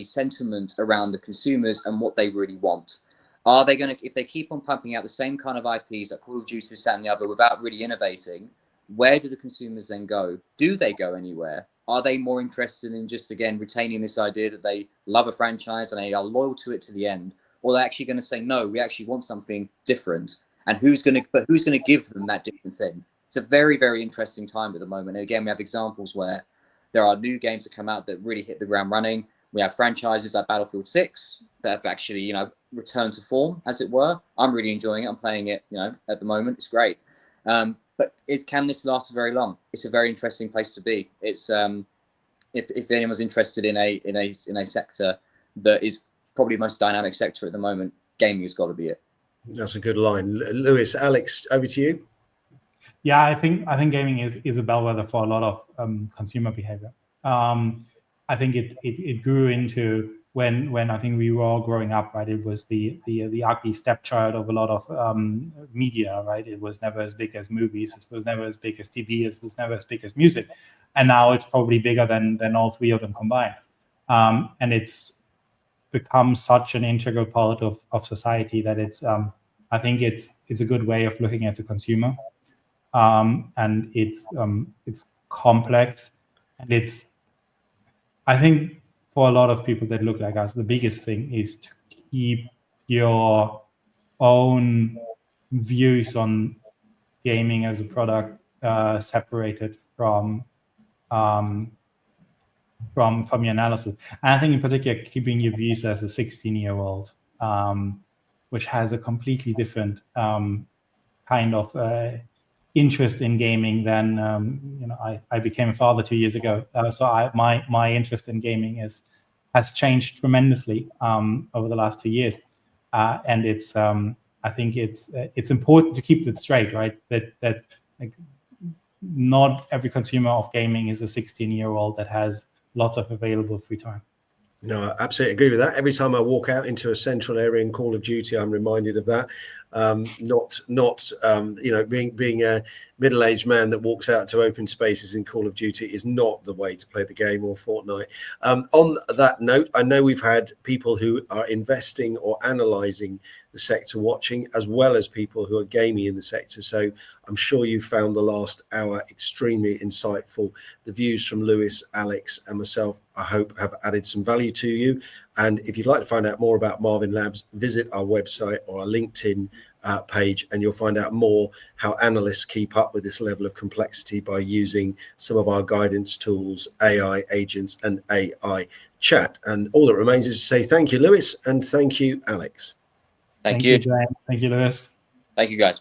sentiment around the consumers and what they really want. Are they going to, if they keep on pumping out the same kind of IPs like Call of Duty, this, that, and the other, without really innovating, where do the consumers then go? Do they go anywhere? Are they more interested in just, again, retaining this idea that they love a franchise and they are loyal to it to the end? Or they're actually going to say, no, we actually want something different. And who's going to give them that different thing? It's a very, very interesting time at the moment. And again, we have examples where there are new games that come out that really hit the ground running. We have franchises like Battlefield 6 that have actually, you know, returned to form, as it were. I'm really enjoying it. I'm playing it, you know, at the moment. It's great. But can this last very long? It's a very interesting place to be. It's if anyone's interested in a sector that is probably the most dynamic sector at the moment, gaming has got to be it. That's a good line. Lewis, Alex, over to you. Yeah, I think gaming is a bellwether for a lot of consumer behavior. I think it grew into when I think we were all growing up, right? It was the ugly stepchild of a lot of media, right? It was never as big as movies. It was never as big as TV. It was never as big as music. And now it's probably bigger than all three of them combined. And it's become such an integral part of society that it's I think it's a good way of looking at the consumer. And it's complex, and I think for a lot of people that look like us, the biggest thing is to keep your own views on gaming as a product separated from your analysis. And I think in particular, keeping your views as a 16-year-old, which has a completely different kind of interest in gaming than I became a father 2 years ago, so my interest in gaming has changed tremendously over the last 2 years, and it's I think it's important to keep it straight, right? That like not every consumer of gaming is a 16-year-old that has lots of available free time. No, I absolutely agree with that. Every time I walk out into a central area in Call of Duty, I'm reminded of that. Being a middle-aged man that walks out to open spaces in Call of Duty is not the way to play the game, or Fortnite. On that note, I know we've had people who are investing or analysing the sector watching, as well as people who are gaming in the sector. So I'm sure you found the last hour extremely insightful. The views from Lewis, Alex, and myself, I hope, have added some value to you. And if you'd like to find out more about Marvin Labs, visit our website or our LinkedIn page, and you'll find out more how analysts keep up with this level of complexity by using some of our guidance tools, AI agents, and AI chat. And all that remains is to say thank you, Lewis, and thank you, Alex. Thank you. James. Thank you, Lewis. Thank you, guys.